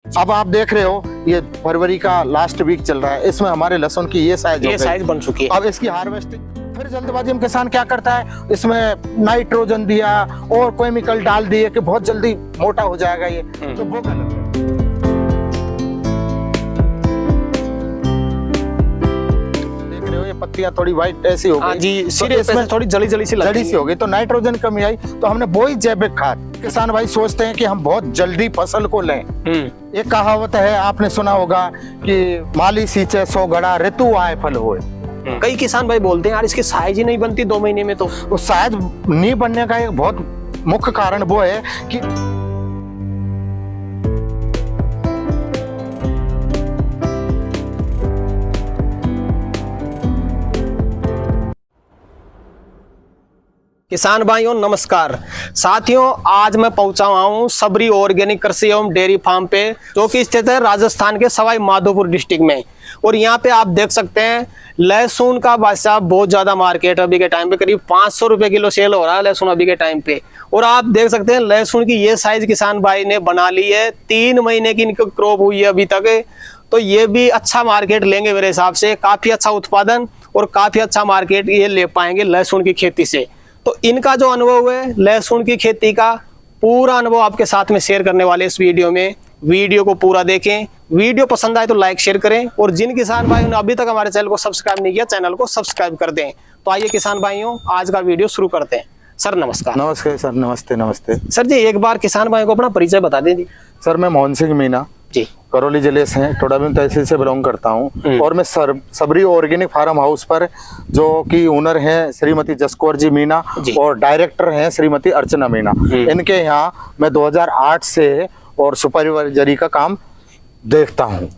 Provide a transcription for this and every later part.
अब आप देख रहे हो ये फरवरी का लास्ट वीक चल रहा है, इसमें हमारे लहसुन की ये साइज बन चुकी है। अब इसकी हार्वेस्टिंग फिर जल्दबाजी में किसान क्या करता है, इसमें नाइट्रोजन दिया और केमिकल डाल दिए कि बहुत जल्दी मोटा हो जाएगा ये, तो वो गलत है। देख रहे हो ये पत्तियां थोड़ी व्हाइट ऐसी हो गई जी, तो इसमें थोड़ी जली सी हो गई, तो नाइट्रोजन कमी आई, तो हमने वही जैविक खाद। किसान भाई सोचते हैं कि हम बहुत जल्दी फसल को लें। एक कहावत है, आपने सुना होगा कि माली सींचे 100 घड़ा, ऋतु आए फल होए। कई किसान भाई बोलते हैं यार इसकी साइज ही नहीं बनती 2 महीने में। तो साइज नहीं बनने का एक बहुत मुख्य कारण वो है कि किसान भाइयों नमस्कार। साथियों, आज मैं पहुंचा हुआ हूं सबरी ऑर्गेनिक कृषि एवं डेयरी फार्म पे, जो कि स्थित है राजस्थान के सवाई माधोपुर डिस्ट्रिक्ट में। और यहाँ पे आप देख सकते हैं लहसुन का भाई साहब बहुत ज्यादा मार्केट अभी के टाइम पे, करीब 500 रुपए किलो सेल हो रहा है लहसुन अभी के टाइम पे। और आप देख सकते हैं लहसुन की ये साइज किसान भाई ने बना ली है, 3 महीने की इनकी क्रॉप हुई है अभी तक। तो ये भी अच्छा मार्केट लेंगे मेरे हिसाब से, काफी अच्छा उत्पादन और काफी अच्छा मार्केट ये ले पाएंगे लहसुन की खेती से। तो इनका जो अनुभव है लहसुन की खेती का, पूरा अनुभव आपके साथ में शेयर करने वाले इस वीडियो में। वीडियो को पूरा देखें, वीडियो पसंद आए तो लाइक शेयर करें, और जिन किसान भाइयों ने अभी तक हमारे चैनल को सब्सक्राइब नहीं किया, चैनल को सब्सक्राइब कर दें। तो आइए किसान भाइयों, आज का वीडियो शुरू करते हैं। सर नमस्कार। नमस्कार सर, नमस्ते नमस्ते। सर जी एक बार किसान भाइयों को अपना परिचय बता दें। सर मैं मोहन सिंह मीना जी, करौली जिले से टोडाभीम तहसील से बिलोंग करता हूँ, और मैं सबरी ऑर्गेनिक फार्म हाउस पर, जो कि ओनर हैं श्रीमती जसकौर जी मीना और डायरेक्टर हैं श्रीमती अर्चना मीना, इनके यहाँ मैं 2008 से और सुपरवाइजरी का काम देखता हूँ।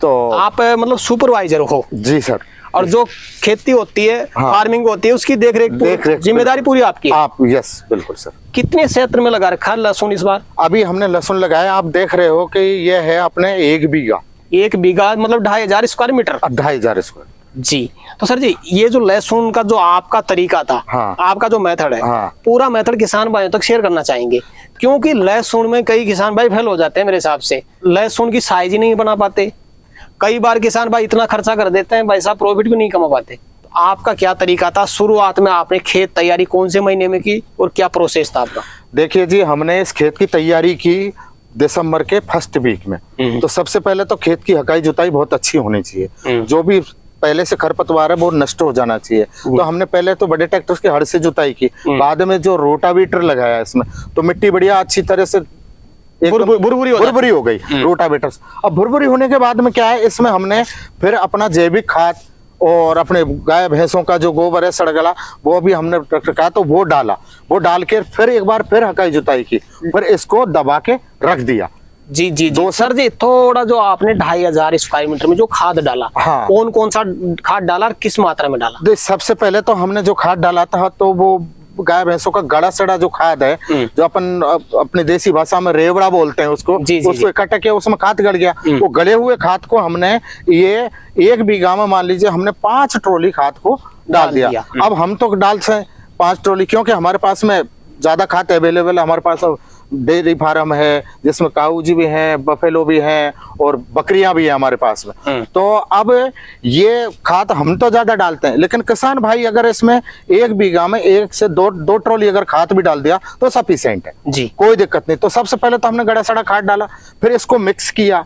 तो आप मतलब सुपरवाइजर हो? जी सर। और जो खेती होती है, फार्मिंग होती है, उसकी देख रेख जिम्मेदारी पूरी आपकी? आप यस बिल्कुल सर। कितने क्षेत्र में लगा रखा है लहसुन इस बार? अभी हमने लहसुन लगाया, आप देख रहे हो कि ये है अपने 1 बीघा। 1 बीघा मतलब 2500 स्क्वायर मीटर? 2500 स्क्वायर जी। तो सर जी ये जो लहसुन का जो आपका तरीका था, आपका जो मेथड है, पूरा मेथड किसान भाइयों तक शेयर करना चाहेंगे, क्योंकि लहसुन में कई किसान भाई फेल हो जाते हैं मेरे हिसाब से, लहसुन की साइज ही नहीं बना पाते। कई बार किसान भाई इतना खर्चा कर देते हैं भाई साहब, प्रॉफिट भी नहीं कमा पाते। तो आपका क्या तरीका था? शुरुआत में आपने खेत तैयारी कौन से महीने में की और क्या प्रोसेस था आपका? देखिए जी, हमने इस खेत की तैयारी की दिसंबर के फर्स्ट वीक में। तो सबसे पहले तो खेत की हकाई जुताई बहुत अच्छी होनी चाहिए, जो भी पहले से खरपतवार है वो नष्ट हो जाना चाहिए। तो हमने पहले तो बड़े ट्रैक्टर के हड़ से जुताई की, बाद में जो रोटावीटर लगाया इसमें, तो मिट्टी बढ़िया अच्छी तरह से भुरभुरी हो गई रोटावेटर। अब भुरभुरी होने के बाद में क्या है, इसमें हमने फिर अपना जैविक खाद और अपने गाय भैंसों का जो गोबर है सड़गला, वो भी हमने रखा, तो वो डाला। वो डाल के फिर एक बार फिर हकाई जुताई की, फिर इसको दबा के रख दिया। जी जी जी। सर जी थोड़ा जो आपने 2500 स्क्वायर मीटर में जो खाद डाला, कौन कौन सा खाद डाला और किस मात्रा में डाला? सबसे पहले तो हमने जो खाद डाला था, तो वो गाय भैंसों का गड़ा सड़ा जो खाद है, जो अपन अपनी देसी भाषा में रेवड़ा बोलते हैं उसको, उसको इकट्ठा किया, उसमें खाद गड़ गया। वो गले हुए खाद को हमने ये 1 बीघा में मान लीजिए हमने 5 ट्रॉली खाद को डाल दिया। अब हम तो डाल से 5 ट्रॉली, क्योंकि हमारे पास में ज्यादा खाद अवेलेबल है। हमारे पास डेयरी फार्म है जिसमें काऊ जी भी हैं, बफेलो भी हैं और बकरियां भी हैं हमारे पास में। तो अब ये खाद हम तो ज्यादा डालते हैं, लेकिन किसान भाई अगर इसमें 1 बीघा में 1 से 2 ट्रॉली अगर खाद भी डाल दिया तो सफिशिएंट है जी, कोई दिक्कत नहीं। तो सबसे पहले तो हमने गड़ा सड़ा खाद डाला, फिर इसको मिक्स किया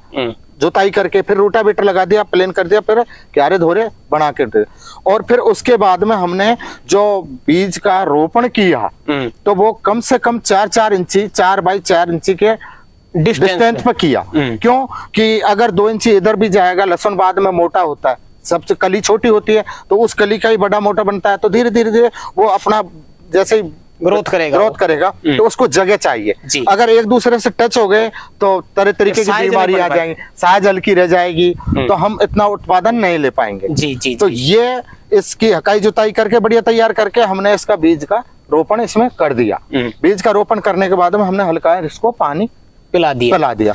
जुताई करके, फिर रोटावेटर लगा दिया, प्लेन कर दिया, फिर क्यारे धोरे बना के दिया। और फिर उसके बाद में हमने जो बीज का रोपण किया, तो वो कम से कम 4 इंची 4 बाई 4 इंची के डिस्टेंस पर किया। क्यों कि अगर 2 इंची इधर भी जाएगा, लहसुन बाद में मोटा होता है, सबसे कली छोटी होती है, तो उस कली का ही बड़ा मोटा बनता है, तो धीरे धीरे वो अपना जैसे ही ग्रोथ करेगा तो उसको जगह चाहिए। अगर एक दूसरे से टच हो गए तो तरह तरीके की बीमारी आ जाएंगी, साइज हल्की रह जाएगी, तो हम इतना उत्पादन नहीं ले पाएंगे। जी। तो ये इसकी हकाई जुताई करके बढ़िया तैयार करके हमने इसका बीज का रोपण इसमें कर दिया। बीज का रोपण करने के बाद में हमने हल्का इसको पानी पिला दिया।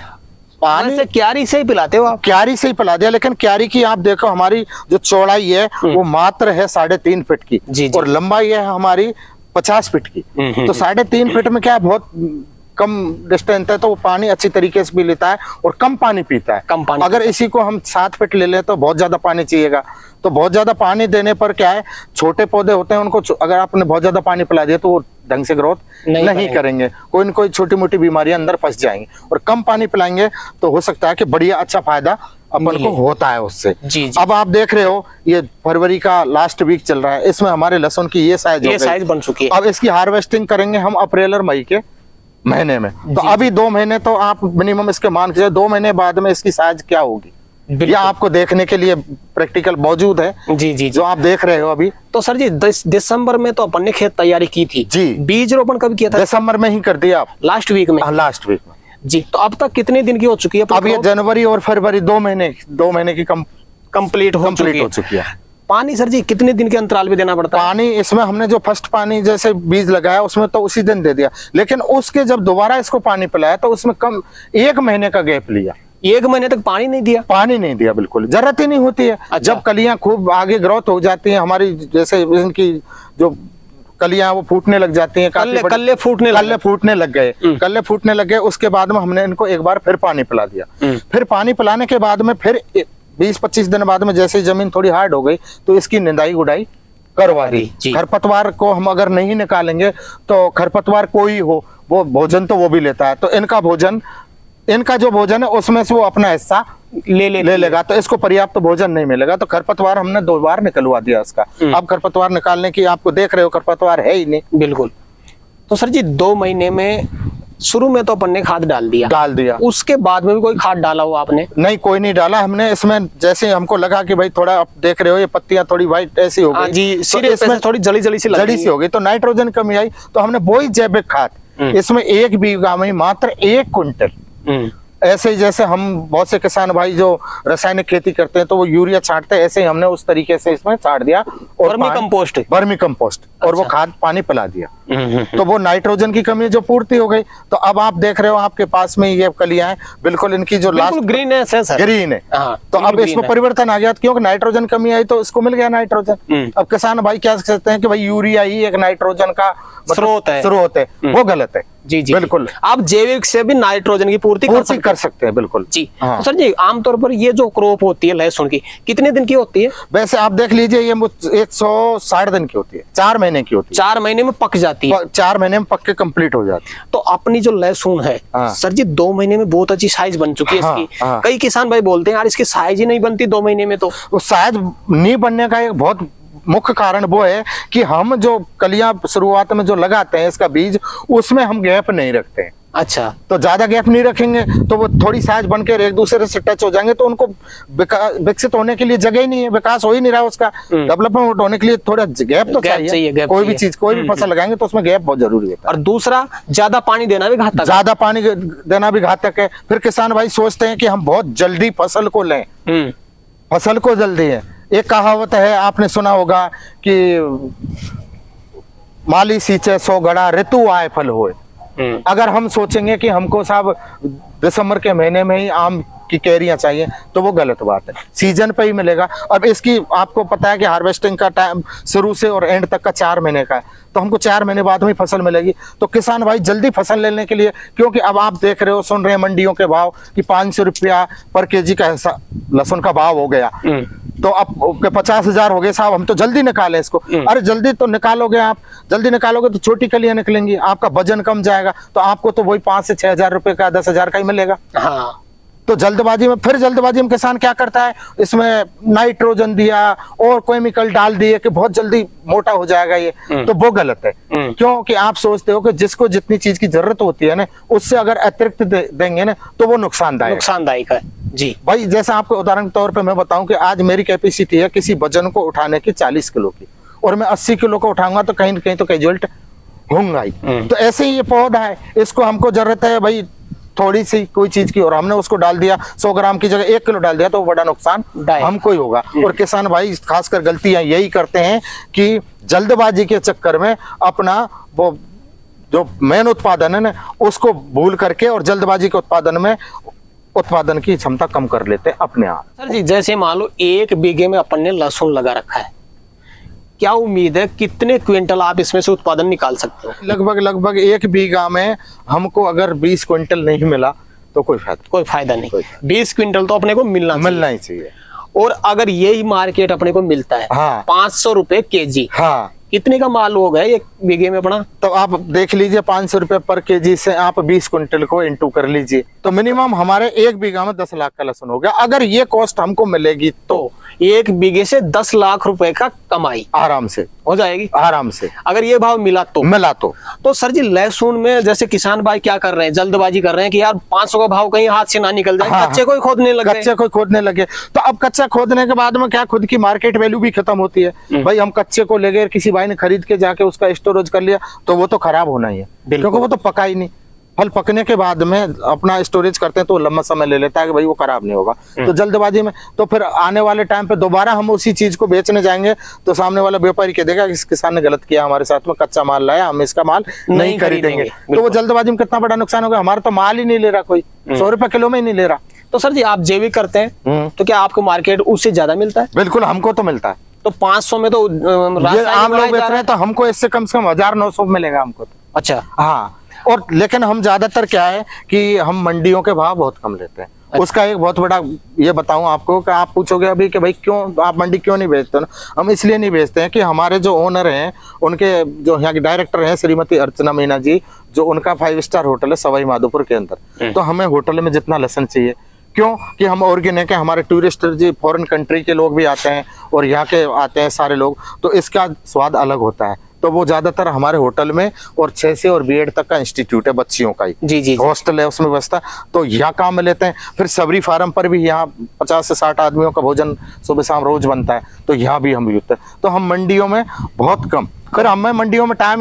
पानी से क्यारी से ही पिलाते हो आप? क्यारी से ही पिला दिया, लेकिन क्यारी की आप देखो हमारी जो चौड़ाई है वो मात्र है 3.5 फीट की, और लंबाई है हमारी 50 फीट की। तो 3.5 फीट में क्या है, बहुत कम डिस्टेंस है तो वो पानी अच्छी तरीके से पी लेता है और कम पानी पीता है। कम पानी अगर इसी को हम 7 फीट ले ले तो बहुत ज्यादा पानी चाहिएगा। तो बहुत ज्यादा पानी देने पर क्या है, छोटे पौधे होते हैं उनको अगर आपने बहुत ज्यादा पानी पिला दिया तो वो ढंग से ग्रोथ नहीं करेंगे, कोई न कोई छोटी मोटी बीमारियां अंदर फंस जाएंगी। और कम पानी पिलाएंगे तो हो सकता है कि बढ़िया अच्छा फायदा अपन को होता है उससे। जी। अब आप देख रहे हो ये फरवरी का लास्ट वीक चल रहा है, इसमें हमारे लहसुन की ये साइज बन चुकी है। अब इसकी हार्वेस्टिंग करेंगे हम अप्रैल और मई के महीने में। तो अभी 2 महीने तो आप मिनिमम इसके मान के 2 महीने बाद में इसकी साइज क्या होगी या आपको देखने के लिए प्रैक्टिकल मौजूद है। जी जो आप देख रहे हो अभी। तो सर जी दिसंबर में तो अपन ने खेत तैयारी की थी जी। बीज रोपण कब किया था? दिसंबर में ही कर दिया आप। लास्ट वीक में? लास्ट वीक में जी। तो अब तक कितने दिन की हो चुकी है? अब ये जनवरी और फरवरी 2 महीने की कंप्लीट हो चुकी है। पानी सर जी कितने दिन के अंतराल पे देना पड़ता है? पानी इसमें हमने जो फर्स्ट पानी जैसे बीज लगाया उसमें तो उसी दिन दे दिया, लेकिन उसके जब दोबारा इसको पानी पिलाया तो उसमें कम 1 महीने का गैप लिया। 1 महीने तक पानी नहीं दिया? पानी नहीं दिया, बिल्कुल जरूरत ही नहीं होती है। अच्छा। जब कलियां खूब आगे ग्रोथ हो जाती हैं हमारी, जैसे इनकी जो कलियां वो फूटने लग जाती हैं, कल्ले फूटने लग गए। कल्ले फूटने लग गए उसके बाद में हमने इनको एक बार फिर पानी पिला दिया। फिर पानी पिलाने के बाद में फिर 20-25 दिन बाद में जैसे जमीन थोड़ी हार्ड हो गई तो इसकी निंदाई गुड़ाई करवा दी। खरपतवार को हम अगर नहीं निकालेंगे तो खरपतवार कोई हो वो भोजन तो वो भी लेता है, तो इनका जो भोजन है उसमें से वो अपना हिस्सा ले लेगा, तो इसको पर्याप्त भोजन नहीं मिलेगा। तो खरपतवार हमने 2 बार निकलवा दिया इसका। अब खरपतवार निकालने की आपको देख रहे हो खरपतवार है ही नहीं। बिल्कुल। तो सर जी 2 महीने में शुरू में तो अपन ने खाद डाल दिया, उसके बाद में भी कोई खाद डाला हो आपने? नहीं, कोई नहीं डाला हमने। इसमें जैसे हमको लगा कि भाई थोड़ा, आप देख रहे हो ये पत्तियां थोड़ी व्हाइट ऐसी हो गई जी, सिरे इसमें थोड़ी जली सी हो गई, तो नाइट्रोजन कमी आई तो हमने वही जैविक खाद इसमें 1 बीघा में मात्र 1 कुंटल, ऐसे ही जैसे हम बहुत से किसान भाई जो रासायनिक खेती करते हैं तो वो यूरिया छांटते हैं, ऐसे ही हमने उस तरीके से इसमें छाट दिया और वर्मी कंपोस्ट और वो खाद पानी पिला दिया। तो वो नाइट्रोजन की कमी जो पूर्ति हो गई। तो अब आप देख रहे हो आपके पास में ये कलियां हैं, बिल्कुल इनकी जो लास्ट ग्रीन है सर। ग्रीन है। तो अब इसमें परिवर्तन आ गया क्योंकि नाइट्रोजन कमी आई तो इसको मिल गया नाइट्रोजन। अब किसान भाई क्या कहते हैं कि भाई यूरिया ही एक नाइट्रोजन का स्रोत है, वो गलत है। जी बिल्कुल। आप जैविक से भी नाइट्रोजन की पूर्ति कर सकते हैं। बिल्कुल जी। तो सर जी आमतौर पर ये जो क्रॉप होती है लहसुन की कितने दिन की होती है? वैसे आप देख लीजिए ये 160 दिन की होती है, 4 महीने की होती है। 4 महीने में पक जाती है? 4 महीने में पक के कंप्लीट हो जाती है। तो अपनी जो लहसुन है सर जी 2 महीने में बहुत अच्छी साइज बन चुकी है इसकी। कई किसान भाई बोलते हैं यार इसकी साइज ही नहीं बनती 2 महीने में। तो साइज नहीं बनने का एक बहुत मुख्य कारण वो है कि हम जो कलियां शुरुआत में जो लगाते हैं इसका बीज, उसमें हम गैप नहीं रखते हैं। अच्छा। तो ज्यादा गैप नहीं रखेंगे तो वो थोड़ी साइज बनकर एक दूसरे से टच हो जाएंगे तो उनको विकसित होने के लिए जगह ही नहीं है, विकास हो ही नहीं रहा उसका। डेवलपमेंट होने के लिए थोड़ा गैप तो चाहिए। कोई भी चीज, कोई भी फसल लगाएंगे तो उसमें गैप बहुत जरूरी है। और दूसरा ज्यादा पानी देना भी घातक है। फिर किसान भाई सोचते हैं कि हम बहुत जल्दी फसल को लें, फसल को जल्दी है। एक कहावत है आपने सुना होगा कि माली सींचे 100 गड़ा ऋतु आए फल होए। अगर हम सोचेंगे कि हमको साहब दिसंबर के महीने में ही आम की कैरियां चाहिए तो वो गलत बात है, सीजन पे ही मिलेगा। अब इसकी आपको पता है कि हार्वेस्टिंग का टाइम शुरू से और एंड तक का 4 महीने का है, तो हमको 4 महीने बाद में फसल मिलेगी। तो किसान भाई जल्दी फसल लेने के लिए, क्योंकि अब आप देख रहे हो, सुन रहे हैं मंडियों के भाव कि 500 रुपया पर केजी का लहसुन का भाव हो गया। तो अब 50,000 हो गए साहब, हम तो जल्दी निकालें इसको। अरे जल्दी तो निकालोगे, आप जल्दी निकालोगे तो छोटी कलियां निकलेंगी, आपका वजन कम जाएगा, तो आपको तो वही 5 से 6,000 रुपए का 10,000 का ही मिलेगा। हाँ। तो जल्दबाजी में किसान क्या करता है, इसमें नाइट्रोजन दिया और केमिकल डाल दिए कि बहुत जल्दी मोटा हो जाएगा ये, तो वो गलत है। क्योंकि आप सोचते हो कि जिसको जितनी चीज की जरूरत होती है ना, उससे अगर अतिरिक्त देंगे ना तो वो नुकसानदायक है। जी भाई, जैसा आपको उदाहरण के तौर पे मैं बताऊं कि आज मेरी कैपेसिटी है किसी वजन को उठाने की 40 किलो की, और मैं 80 किलो को उठाऊंगा तो कहीं न कहीं तो कैजुअल्ट होऊंगा ही। तो ऐसे ही ये पौधा है, इसको हमको जरूरत है भाई थोड़ी सी कोई चीज की, और हमने उसको डाल दिया 100 ग्राम की जगह 1 किलो डाल दिया, तो बड़ा नुकसान हमको ही होगा। और किसान भाई खासकर गलतियां यही करते हैं कि जल्दबाजी के चक्कर में अपना वो जो मेन उत्पादन है ना उसको भूल करके और जल्दबाजी के उत्पादन की क्षमता कम कर लेते हैं अपने आप। सर जी जैसे मान लो 1 बीघे में अपन ने लहसुन लगा रखा है, क्या उम्मीद है कितने क्विंटल आप इसमें से उत्पादन निकाल सकते हो? लगभग 1 बीघा में हमको अगर 20 क्विंटल नहीं मिला तो कोई फायदा नहीं। 20 क्विंटल तो अपने को मिलना ही चाहिए। और अगर यही मार्केट अपने को मिलता है, हाँ, 500 रुपए केजी, हाँ, कितने का माल होगा एक बीघे में अपना? तो आप देख लीजिए 500 रुपए पर केजी से आप 20 क्विंटल को इंटू कर लीजिए, तो मिनिमम हमारे 1 बीघा में 10 लाख का लहसुन हो गया। अगर ये कॉस्ट हमको मिलेगी तो 1 बीघे से 10 लाख रुपए का कमाई आराम से हो जाएगी, आराम से, अगर ये भाव मिला तो सर जी लहसुन में जैसे किसान भाई क्या कर रहे हैं, जल्दबाजी कर रहे हैं कि यार 500 का भाव कहीं हाथ से ना निकल जाए, हाँ, कच्चे को खोदने लगे। तो अब कच्चा खोदने के बाद में क्या, खुद की मार्केट वैल्यू भी खत्म होती है। भाई हम कच्चे को ले गए, किसी भाई ने खरीद के जाके उसका स्टोरेज कर लिया तो वो तो खराब होना ही है, क्योंकि वो तो पका ही नहीं। फल पकने के बाद में अपना स्टोरेज करते हैं तो लंबा समय ले लेता है कि भाई वो खराब नहीं होगा। तो जल्दबाजी में तो फिर आने वाले टाइम पे दोबारा हम उसी चीज को बेचने जाएंगे तो सामने वाला व्यापारी कह देगा इस किसान ने गलत किया, हमारे साथ में कच्चा माल लाया, हम इसका माल नहीं खरीदेंगे। तो वो जल्दबाजी में कितना बड़ा नुकसान होगा, हमारा तो माल ही नहीं ले रहा, कोई 100 रुपए किलो में ही नहीं ले रहा। तो सर जी आप जैविक करते हैं तो क्या आपको मार्केट उससे ज्यादा मिलता है? बिल्कुल, हमको तो मिलता है। तो 500 में तो आम लोग बेच रहे हैं तो हमको इससे कम से कम 1900 मिलेगा हमको तो। अच्छा, हाँ। और लेकिन हम ज्यादातर क्या है कि हम मंडियों के भाव बहुत कम लेते हैं। अच्छा। उसका एक बहुत बड़ा ये बताऊं आपको कि आप पूछोगे अभी कि भाई क्यों आप मंडी क्यों नहीं बेचते ना, हम इसलिए नहीं बेचते हैं कि हमारे जो ओनर हैं, उनके जो यहाँ के डायरेक्टर हैं श्रीमती अर्चना मीना जी, जो उनका 5 स्टार होटल है सवाई माधोपुर के अंदर, तो हमें होटल में जितना लहसुन चाहिए, क्यों कि हम ऑर्गेनिक है, हमारे टूरिस्ट जी फॉरेन कंट्री के लोग भी आते हैं और यहाँ के आते हैं सारे लोग, तो इसका स्वाद अलग होता है। तो वो ज्यादातर हमारे होटल में, और 6 से और B.Ed तक का इंस्टीट्यूट है बच्चियों का ही, जी हॉस्टल है, उसमें व्यवस्था, तो यहाँ काम में लेते हैं। फिर सबरी फार्म पर भी यहाँ 50 से 60 आदमियों का भोजन सुबह शाम रोज बनता है, तो यहाँ भी हम यूज, तो हम मंडियों में बहुत कम, फिर हमें मंडियों में टाइम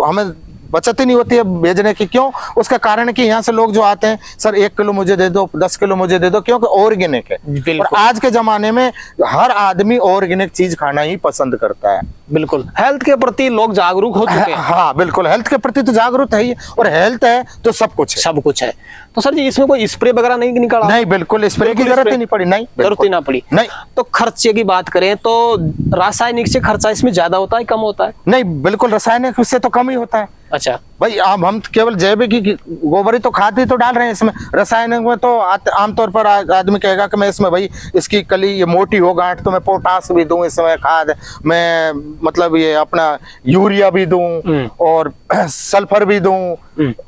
हमें बचत ही नहीं होती है भेजने की। क्यों? उसका कारण है कि यहाँ से लोग जो आते हैं, सर 1 किलो मुझे दे दो, 10 किलो मुझे दे दो, क्योंकि ऑर्गेनिक है। और आज के जमाने में हर आदमी ऑर्गेनिक चीज खाना ही पसंद करता है। बिल्कुल, हेल्थ के प्रति लोग जागरूक हो चुके हैं। हाँ बिल्कुल, हेल्थ के प्रति तो जागरूक है ही, और हेल्थ है तो सब कुछ है। तो सर जी इसमें कोई स्प्रे वगैरह नहीं निकला? नहीं, बिल्कुल स्प्रे की जरूरत ही नहीं पड़ी, नहीं जरूरत ही ना पड़ी। नहीं। तो खर्चे की बात करें तो रासायनिक से खर्चा इसमें ज्यादा होता है, कम होता है? नहीं, बिल्कुल रासायनिक उससे तो कम ही होता है। अच्छा भाई हम केवल जैविक की गोबर ही तो खाद ही तो डाल रहे हैं इसमें। रासायनिक में तो आमतौर पर आदमी कहेगा कि मैं इसमें भाई इसकी कली ये मोटी हो गांठ तो मैं पोटास भी दूं इसमें, खाद मैं मतलब ये अपना यूरिया भी दूं और सल्फर भी दूं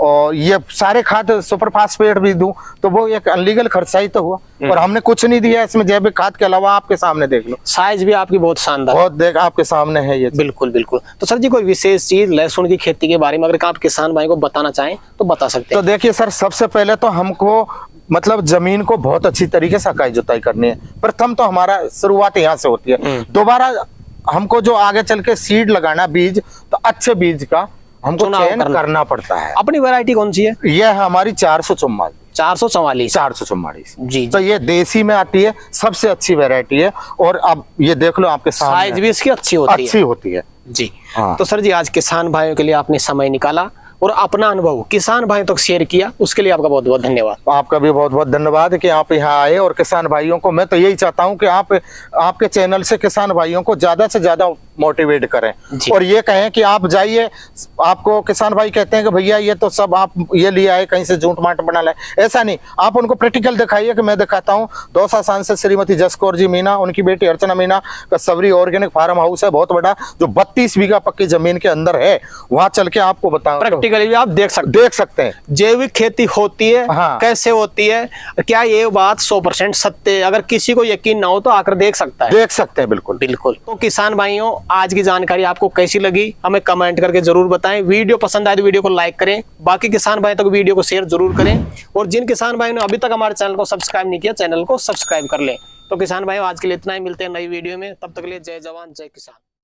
और ये सारे खाद सुपर फास्फेट भी दूं, तो वो एक अनलीगल खर्चा ही तो हुआ। और हमने कुछ नहीं दिया इसमें जैविक खाद के अलावा। आपके सामने देख लो, साइज भी आपकी बहुत शानदार, बहुत देख आपके सामने है ये। बिल्कुल बिल्कुल। तो सर जी कोई विशेष चीज लहसुन की खेती के बारे में अगर आप किसान भाई को बताना चाहें तो बता सकते हैं? तो देखिए सर, सबसे पहले तो हमको मतलब जमीन को बहुत अच्छी तरीके से हकाई जुताई करनी है। प्रथम तो हमारा शुरुआत यहाँ से होती है। दोबारा हमको जो आगे चल के सीड लगाना बीज, तो अच्छे बीज का हमको चयन करना पड़ता है। अपनी वैरायटी कौन सी है? ये है हमारी 444 जी। तो ये देसी में आती है, सबसे अच्छी वैरायटी है। और अब ये देख लो आपके सामने, साइज भी इसकी अच्छी होती है जी। हाँ। तो सर जी आज किसान भाइयों के लिए आपने समय निकाला और अपना अनुभव किसान भाइयों तक शेयर किया, उसके लिए आपका बहुत बहुत धन्यवाद। आपका भी बहुत बहुत धन्यवाद कि आप यहाँ आए। और किसान भाइयों को मैं तो यही चाहता हूँ कि आप आपके चैनल से किसान भाइयों को ज्यादा से ज्यादा मोटिवेट करें और ये कहें कि आप जाइए। आपको किसान भाई कहते हैं कि भैया ये तो सब आप ये लिया है कहीं से झूठ माट बना लाए, ऐसा नहीं। आप उनको प्रैक्टिकल दिखाइए कि मैं दिखाता हूँ। दौसा सांसद श्रीमती जसकौर जी मीना, उनकी बेटी अर्चना मीना का सबरी ऑर्गेनिक फार्म हाउस है बहुत बड़ा, जो 32 बीघा पक्की जमीन के अंदर है। वहां चल के आपको बताऊं, प्रैक्टिकली आप देख सकते हैं जैविक खेती होती है। हाँ। कैसे होती है, क्या ये बात 100% सत्य है? अगर किसी को यकीन ना हो तो आकर देख सकते हैं। बिल्कुल बिल्कुल। तो किसान भाइयों आज की जानकारी आपको कैसी लगी हमें कमेंट करके जरूर बताएं। वीडियो पसंद आए तो वीडियो को लाइक करें, बाकी किसान भाई तक वीडियो को शेयर जरूर करें। और जिन किसान भाइयों ने अभी तक हमारे चैनल को सब्सक्राइब नहीं किया, चैनल को सब्सक्राइब कर लें। तो किसान भाइयों आज के लिए इतना ही, मिलते हैं नई वीडियो में, तब तक के लिए जय जवान जय किसान।